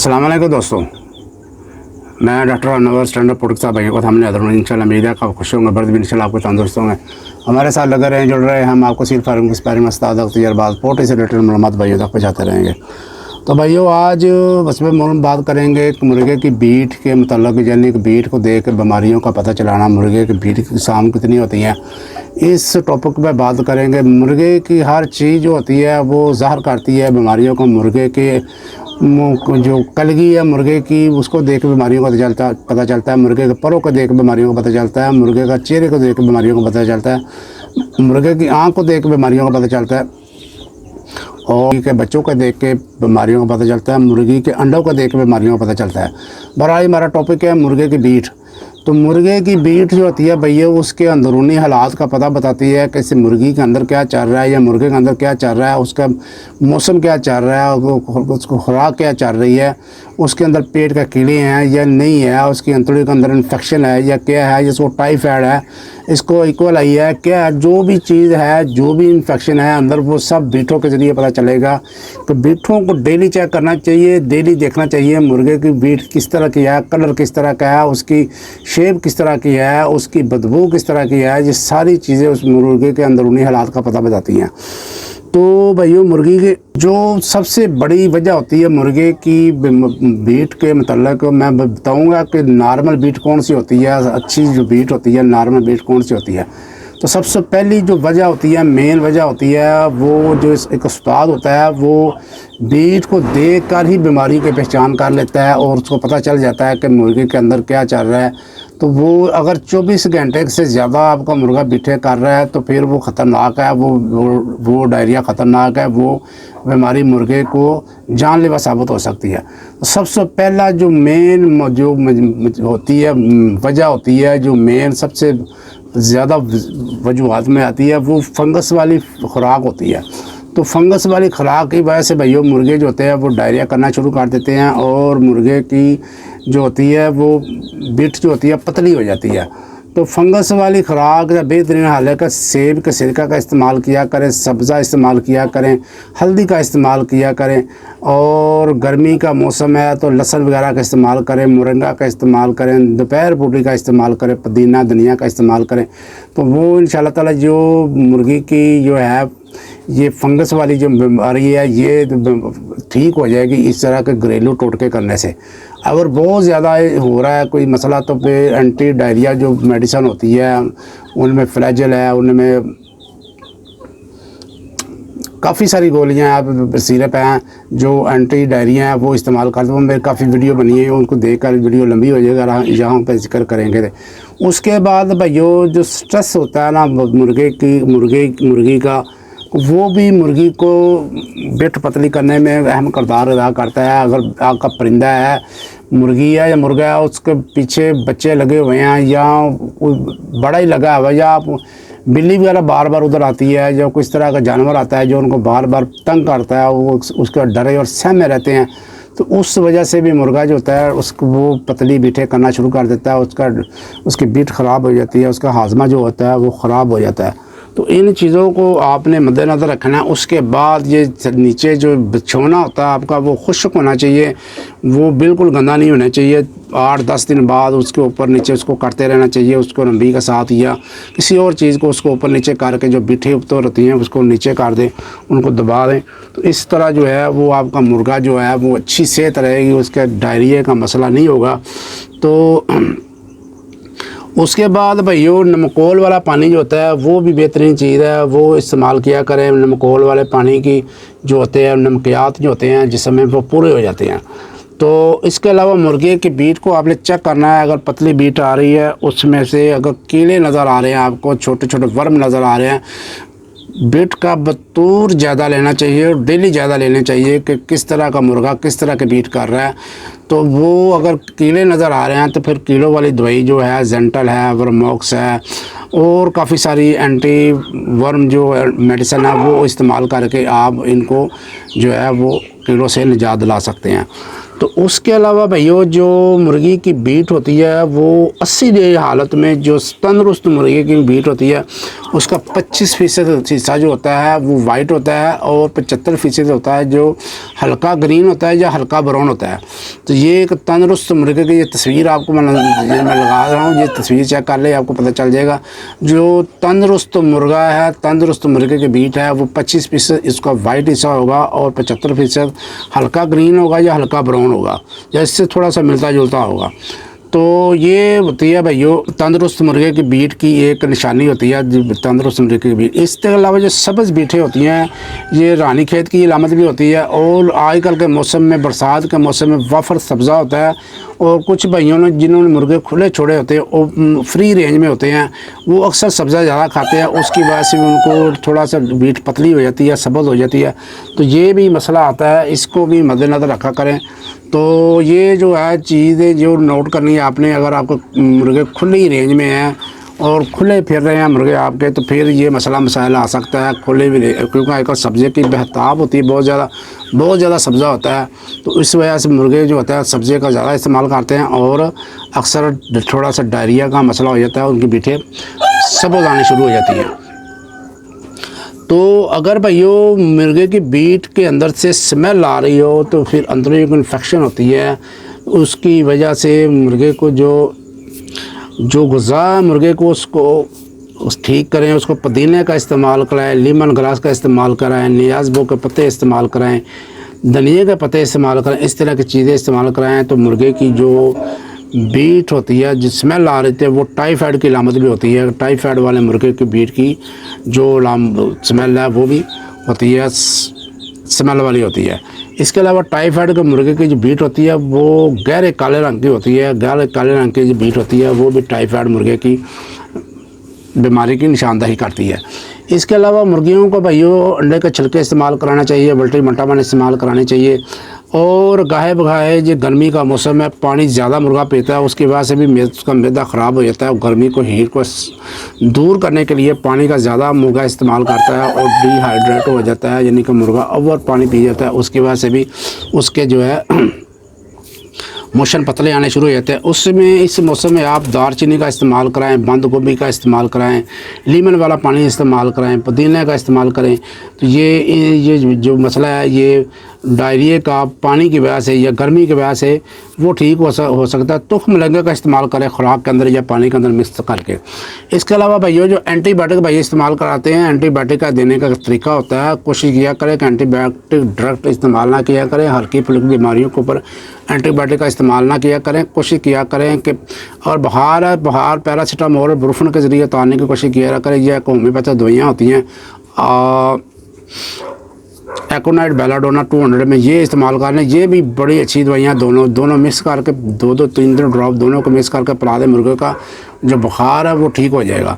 अस्सलाम वालेकुम दोस्तों, मैं doctor Anwar stand up product साहब भाइयों को हमने अदर इंशाल्लाह उम्मीद है आप खुश होंगे, बर्द भी इंशाल्लाह आपको तंदुरुस्त होंगे। हमारे साथ लगे रहें, जुड़ रहे हैं। हम आपको सिर्फ फार्मिंग स्पायरिंग उस्ताद तजर्बात पोल्ट्री से रिलेटेड मालूमात भाइयों तक पहुँचाते रहेंगे। तो भाइयों आज बस में बात करेंगे एक मुर्गे की बीट के मतलब, यानी कि बीट को देख के बीमारियों का पता चलाना, मुर्गे की बीट की शाम कितनी होती है, इस टॉपिक पे बात करेंगे। मुर्गे की हर चीज़ जो होती है वो ज़ाहिर करती है बीमारियों को। मुर्गे के जो कलगी है मुर्गे की, उसको देख बीमारियों का पता चलता है। मुर्गे के परों को देख बीमारियों का पता चलता है। मुर्गे का चेहरे को देख बीमारियों का पता चलता है। मुर्गे की आँख को देख बीमारियों का पता चलता है और के बच्चों को देख के बीमारियों का पता चलता है। मुर्गी के अंडों को देख के बीमारियों का पता चलता है। बहरहाल हमारा टॉपिक है मुर्गे की बीट। तो मुर्गे की बीट जो होती है भैया, उसके अंदरूनी हालात का पता बताती है कि इस मुर्गी के अंदर क्या चल रहा है या मुर्गे के अंदर क्या चल रहा है, उसका मौसम क्या चल रहा है, उसको खुराक क्या चल रही है, उसके अंदर पेट का कीड़े हैं या नहीं है, उसकी अंतड़ी के अंदर इन्फेक्शन है या क्या है, जिसको टाइफाइड है, इसको इक्वल आई है क्या है, जो भी चीज़ है, जो भी इन्फेक्शन है अंदर, वो सब बीटों के ज़रिए पता चलेगा। तो बीटों को डेली चेक करना चाहिए, डेली देखना चाहिए मुर्गे की बीट किस तरह की है, कलर किस तरह का है, उसकी शेप किस तरह की है, उसकी बदबू किस तरह की है। ये सारी चीज़ें उस मुर्गे के अंदरूनी हालात का पता बताती हैं। तो भाइयों, मुर्गी की जो सबसे बड़ी वजह होती है मुर्गे की बीट के मतलब मैं बताऊंगा कि नॉर्मल बीट कौन सी होती है, अच्छी जो बीट होती है, नॉर्मल बीट कौन सी होती है। तो सबसे पहली जो वजह होती है, मेन वजह होती है, वो जो एक उस्ताद होता है वो बीट को देख कर ही बीमारी की पहचान कर लेता है और उसको पता चल जाता है कि मुर्गी के अंदर क्या चल रहा है। तो वो अगर 24 घंटे से ज़्यादा आपका मुर्गा बीठे कर रहा है तो फिर वो ख़तरनाक है, वो डायरिया ख़तरनाक है, वो बीमारी मुर्गे को जानलेवा साबित हो सकती है। तो सबसे पहला जो मेन जो होती है वजह होती है, जो मेन सबसे ज़्यादा वजूहात में आती है, वो फंगस वाली खुराक होती है। तो फंगस वाली खुराक की वजह से भैया मुर्गे जो होते हैं वो डायरिया करना शुरू कर देते हैं और मुर्गे की जो होती है वो बीट जो होती है पतली हो जाती है। तो फंगस वाली खुराक का बेहतरीन हल है कि सेब के सिरका का इस्तेमाल किया करें, सब्ज़ा इस्तेमाल किया करें, हल्दी का इस्तेमाल किया करें, और गर्मी का मौसम है तो लहसुन वगैरह का इस्तेमाल करें, मोरिंगा का इस्तेमाल करें, दोपहर बूटी का इस्तेमाल करें, पुदीना धनिया का इस्तेमाल करें। तो वो इंशाल्लाह ताला जो मुर्गी की जो है ये फंगस वाली जो बीमारी है ये ठीक हो जाएगी इस तरह के घरेलू टोटके करने से। अगर बहुत ज़्यादा हो रहा है कोई मसला तो फिर एंटी डायरिया जो मेडिसिन होती है उनमें फ्लैजल है, उनमें काफ़ी सारी गोलियां आप सिरप हैं जो एंटी डायरिया हैं वो इस्तेमाल करते हैं। मेरे काफ़ी वीडियो बनी है, उनको देखकर वीडियो लंबी हो जाएगा, यहाँ पर जिक्र करेंगे। उसके बाद भाइयों जो स्ट्रेस होता है ना मुर्गी का, वो भी मुर्गी को बिट पतली करने में अहम किरदार अदा करता है। अगर आपका परिंदा है, मुर्गी है या मुर्गा है, उसके पीछे बच्चे लगे हुए हैं या कोई बड़ा ही लगा हुआ है या बिल्ली वगैरह बार बार उधर आती है, या कोई इस तरह का जानवर आता है जो उनको बार बार तंग करता है, वो उसका डरे और सहमे रहते हैं, तो उस वजह से भी मुर्गा जो होता है उसको वो पतली बीटें करना शुरू कर देता है, उसकी बीट ख़राब हो जाती है, उसका हाजमा जो होता है वो ख़राब हो जाता है। तो इन चीज़ों को आपने मद्देनज़र रखना है। उसके बाद ये नीचे जो बिछोना होता है आपका वो खुश्क होना चाहिए, वो बिल्कुल गंदा नहीं होना चाहिए। 8-10 दिन बाद उसके ऊपर नीचे उसको करते रहना चाहिए, उसको रंबी के साथ या किसी और चीज़ को उसको ऊपर नीचे करके जो बिठे ऊपर होती हैं उसको नीचे कर दें, उनको दबा दें। तो इस तरह जो है वो आपका मुर्गा जो है वो अच्छी सेहत रहेगी, उसका डायरिया का मसला नहीं होगा। तो उसके बाद भैया नमकोल वाला पानी जो होता है वो भी बेहतरीन चीज़ है, वो इस्तेमाल किया करें। नमकोल वाले पानी की जो होते हैं नमकियात जो होते हैं जिसमें वो पूरे हो जाते हैं। तो इसके अलावा मुर्गे की बीट को आपने चेक करना है। अगर पतली बीट आ रही है, उसमें से अगर कीड़े नज़र आ रहे हैं, आपको छोटे छोटे वर्म नज़र आ रहे हैं, बीट का बतूर ज़्यादा लेना चाहिए और डेली ज़्यादा लेने चाहिए कि किस तरह का मुर्गा किस तरह के बीट कर रहा है। तो वो अगर कीड़े नज़र आ रहे हैं तो फिर कीड़ों वाली दवाई जो है जेंटल है, वर्मोक्स है और काफ़ी सारी एंटी वर्म जो मेडिसिन है वो इस्तेमाल करके आप इनको जो है वो कीड़ों से निजात दिला सकते हैं। तो उसके अलावा भैया जो मुर्गी की बीट होती है वो 80 हालत में जो तंदुरुस्त मुर्गी की बीट होती है उसका 25% हिस्सा जो होता है वो वाइट होता है और 75% होता है जो हल्का ग्रीन होता है या हल्का ब्राउन होता है। तो ये एक तंदुरुस्त मुर्गे की ये तस्वीर आपको मैं लगा रहा हूँ, ये तस्वीर चेक कर ले, आपको पता चल जाएगा। जो तंदुरुस्त मुर्गा है, तंदुरुस्त मुर्गे की बीट है वो 25% इसका वाइट हिस्सा होगा और 75% हल्का ग्रीन होगा या हल्का ब्राउन होगा या इससे थोड़ा सा मिलता जुलता होगा। तो ये होती है भाइयों तंदुरुस्त मुर्गे की बीट की एक निशानी होती है, तंदुरुस्त मुर्गे की बीट। इसके अलावा जो सब्ज़ बीटें होती हैं ये रानी खेत की अलामत भी होती है। और आजकल के मौसम में, बरसात के मौसम में वफर सब्ज़ा होता है और कुछ भाइयों ने जिन्होंने मुर्गे खुले छोड़े होते हैं वो फ्री रेंज में होते हैं, वो अक्सर सब्ज़ा ज़्यादा खाते हैं, उसकी वजह से उनको थोड़ा सा बीट पतली हो जाती है, सब्ज़ हो जाती है। तो ये भी मसला आता है, इसको भी मद्देनज़र रखा करें। तो ये जो है चीज़ें जो नोट करनी है आपने, अगर आपको मुर्गे खुली रेंज में हैं और खुले फिर रहे हैं मुर्गे आपके, तो फिर ये मसला मसाइल आ सकता है खुले भी, क्योंकि आजकल सब्ज़े की बेहताब होती है, बहुत ज़्यादा सब्ज़ा होता है। तो इस वजह से मुर्गे जो होता है सब्ज़े का ज़्यादा इस्तेमाल करते हैं और अक्सर थोड़ा सा डायरिया का मसला हो जाता है, उनकी बीटें सब्ज़ आनी शुरू हो जाती हैं। तो अगर भाइयों मुर्गे की बीट के अंदर से स्मेल आ रही हो तो फिर अंदर एक इन्फेक्शन होती है, उसकी वजह से मुर्गे को जो गुज़ा है मुर्गे को उसको ठीक करें। उसको पुदीने का इस्तेमाल कराएं, लेमन ग्रास का इस्तेमाल कराएं, नियाज़बो के पत्ते इस्तेमाल कराएं, धनिया के पत्ते इस्तेमाल करें, इस तरह की चीज़ें इस्तेमाल कराएं। तो मुर्गे की जो बीट होती है जो स्मेल आ रही थी वो टाइफाइड की अलामत भी होती है। टाइफाइड वाले मुर्गे की बीट की जो स्मेल है वो भी होती है, स्मेल वाली होती है। इसके अलावा टाइफाइड के मुर्गे की जो बीट होती है वो गहरे काले रंग की होती है। गहरे काले रंग की जो बीट होती है वो भी टाइफाइड मुर्गे की बीमारी की निशानदही करती है। इसके अलावा मुर्गियों को भाइयों अंडे के छिलके इस्तेमाल कराना चाहिए, बल्टी मटावन इस्तेमाल करानी चाहिए। और गाहे बगाहे ये गर्मी का मौसम है, पानी ज़्यादा मुर्गा पीता है, उसकी वजह से भी उसका मैदा ख़राब हो जाता है। गर्मी को हीट को दूर करने के लिए पानी का ज़्यादा मुर्गा इस्तेमाल करता है और डिहाइड्रेट हो जाता है, यानी कि मुर्गा ओवर पानी पी जाता है, उसकी वजह से भी उसके जो है मोशन पतले आने शुरू हो जाते हैं। उसमें इस मौसम में आप दालचीनी का इस्तेमाल कराएं, बंद गोभी का इस्तेमाल कराएं, लीमन वाला पानी इस्तेमाल कराएं, पुदीने का इस्तेमाल करें। तो ये जो मसला है ये डायरिया का पानी की वजह से या गर्मी की वजह से वो ठीक हो सकता है। तुख्म मरंगे का इस्तेमाल करें खुराक के अंदर या पानी के अंदर मिक्स करके। इसके अलावा भैया जो एंटीबायोटिक भैया इस्तेमाल कराते हैं, एंटीबायोटिक का देने का तरीका होता है, कोशिश किया करें कि एंटीबायोटिक डायरेक्ट इस्तेमाल ना किया करें। हल्की फुल्की बीमारियों के ऊपर एंटीबायोटिक का इस्तेमाल ना किया करें। कोशिश किया करें कि और बुखार पैरासीटामोल ब्रुफन के ज़रिए उतारने की कोशिश किया करें। यह होम्योपैथिक दवाइयाँ होती हैं एकोनाइट बेलाडोना 200 में, ये इस्तेमाल करें। ये भी बड़ी अच्छी दवाइयाँ, दोनों मिक्स करके 2-3 ड्रॉप दोनों को मिक्स करके पिला दें, मुर्गे का जो बुखार है वो ठीक हो जाएगा।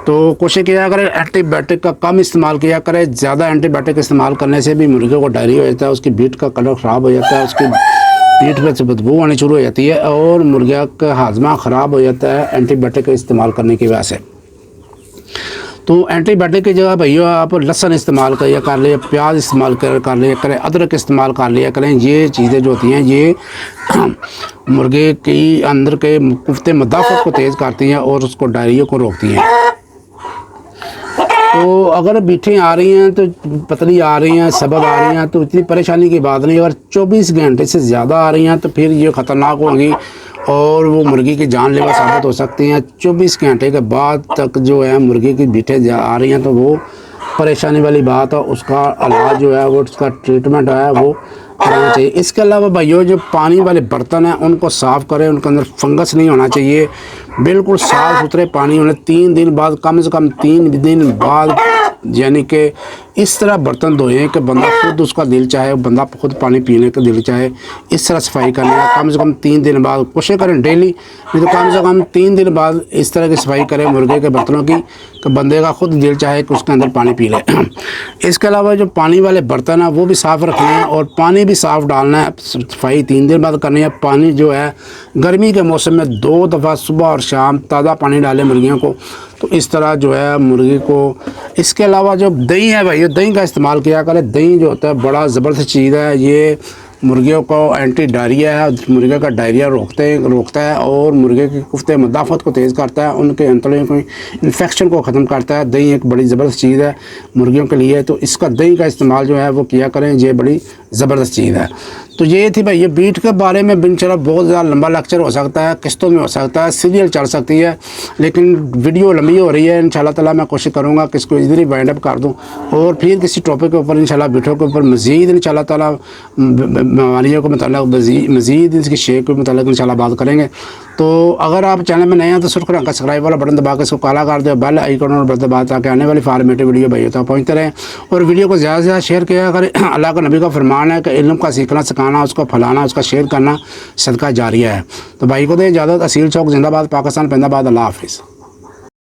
तो कोशिश किया करें एंटीबायोटिक का कम इस्तेमाल किया करें। ज़्यादा एंटीबायोटिक इस्तेमाल करने से भी मुर्गे को डायरिया हो जाता है, उसकी बीट का कलर ख़राब हो जाता है, उसकी पीठ में से बदबू आनी शुरू हो जाती है और मुर्गा का हाजमा ख़राब हो जाता है एंटीबायोटिक का इस्तेमाल करने की वजह से। तो एंटीबायोटिक की जगह भैया आप लहसुन इस्तेमाल कर लिया, प्याज इस्तेमाल कर लिया करें, अदरक इस्तेमाल कर लिया करें। ये चीज़ें जो होती हैं ये मुर्गे की अंदर के कुफ्ते मदाफ़त को तेज़ करती हैं और उसको डायरिया को रोकती हैं। तो अगर बीटें आ रही हैं तो पतली आ रही हैं, सबब आ रही हैं तो इतनी परेशानी की बात नहीं। अगर 24 घंटे से ज़्यादा आ रही हैं तो फिर ये ख़तरनाक होंगी और वो मुर्गी की जानलेवा साबित हो सकती हैं। 24 घंटे के बाद तक जो है मुर्गी की बीटें आ रही हैं तो वो परेशानी वाली बात है, उसका इलाज जो है वो उसका ट्रीटमेंट है वो करना चाहिए। इसके अलावा भाइयों जो पानी वाले बर्तन हैं उनको साफ़ करें, उनके अंदर फंगस नहीं होना चाहिए, बिल्कुल साफ़ सुथरे पानी होने। 3 दिन बाद, कम से कम 3 दिन बाद, यानी कि इस तरह बर्तन धोएं कि बंदा खुद उसका दिल चाहे, बंदा खुद पानी पीने का दिल चाहे, इस तरह सफाई करनी है। कम से कम 3 दिन बाद, कोशिश करें डेली, नहीं तो कम से कम 3 दिन बाद इस तरह की सफाई करें मुर्गे के बर्तनों की कि बंदे का खुद दिल चाहे कि उसके अंदर पानी पी ले। इसके अलावा जो पानी वाले बर्तन हैं वो भी साफ़ रखने हैं और पानी भी साफ़ डालना है। सफाई 3 दिन बाद करनी है। पानी जो है गर्मी के मौसम में 2 दफ़ा सुबह और शाम ताज़ा पानी डालें मुर्गियों को, तो इस तरह जो है मुर्गी को। इसके अलावा जो दही है भाई, दही का इस्तेमाल किया करें। दही जो होता है बड़ा ज़बरदस्त चीज़ है, ये मुर्गियों को एंटी डायरिया है, मुर्गे का डायरिया रोकता है और मुर्गे की कुफ्ते मदाफ़त को तेज़ करता है, उनके अंतड़ियों को इन्फेक्शन को ख़त्म करता है। दही एक बड़ी ज़बरदस्त चीज़ है मुर्गियों के लिए, तो इसका दही का इस्तेमाल जो है वो किया करें, ये बड़ी ज़बरदस्त चीज़ है। तो ये थी भाई ये बीट के बारे में। इंशाल्लाह बहुत ज़्यादा लंबा लेक्चर हो सकता है, किस्तों में हो सकता है, सीरियल चल सकती है, लेकिन वीडियो लंबी हो रही है। इंशाल्लाह ताला मैं कोशिश करूँगा कि इसको इधर ही वाइंड अप कर दूँ और फिर किसी टॉपिक के ऊपर इंशाल्लाह बीटों के ऊपर मज़ीद इंशाल्लाह ताला बीमारियों के मतलब मज़ीद इसकी शेप के मतलब इंशाल्लाह बात करेंगे। तो अगर आप चैनल में नए हैं तो सुर्ख रंग का सब्सक्राइब वाला बटन दबा के इसको काला कर दो, बेल आइकन और बटन दबा ताकि आने वाली फॉर्मेटिव वीडियो भाई तक पहुँचते रहें। और वीडियो को ज़्यादा से ज़्यादा शेयर किया करें। अल्लाह का नबी का फरमान है कि इल्म का सीखना सिखाना, उसको फैलाना, उसका शेयर करना सदका जारिया है। तो भाई को दे इजाज़त। असील चौक जिंदाबाद, पाकिस्तान जिंदाबाद। अल्लाह हाफिज़।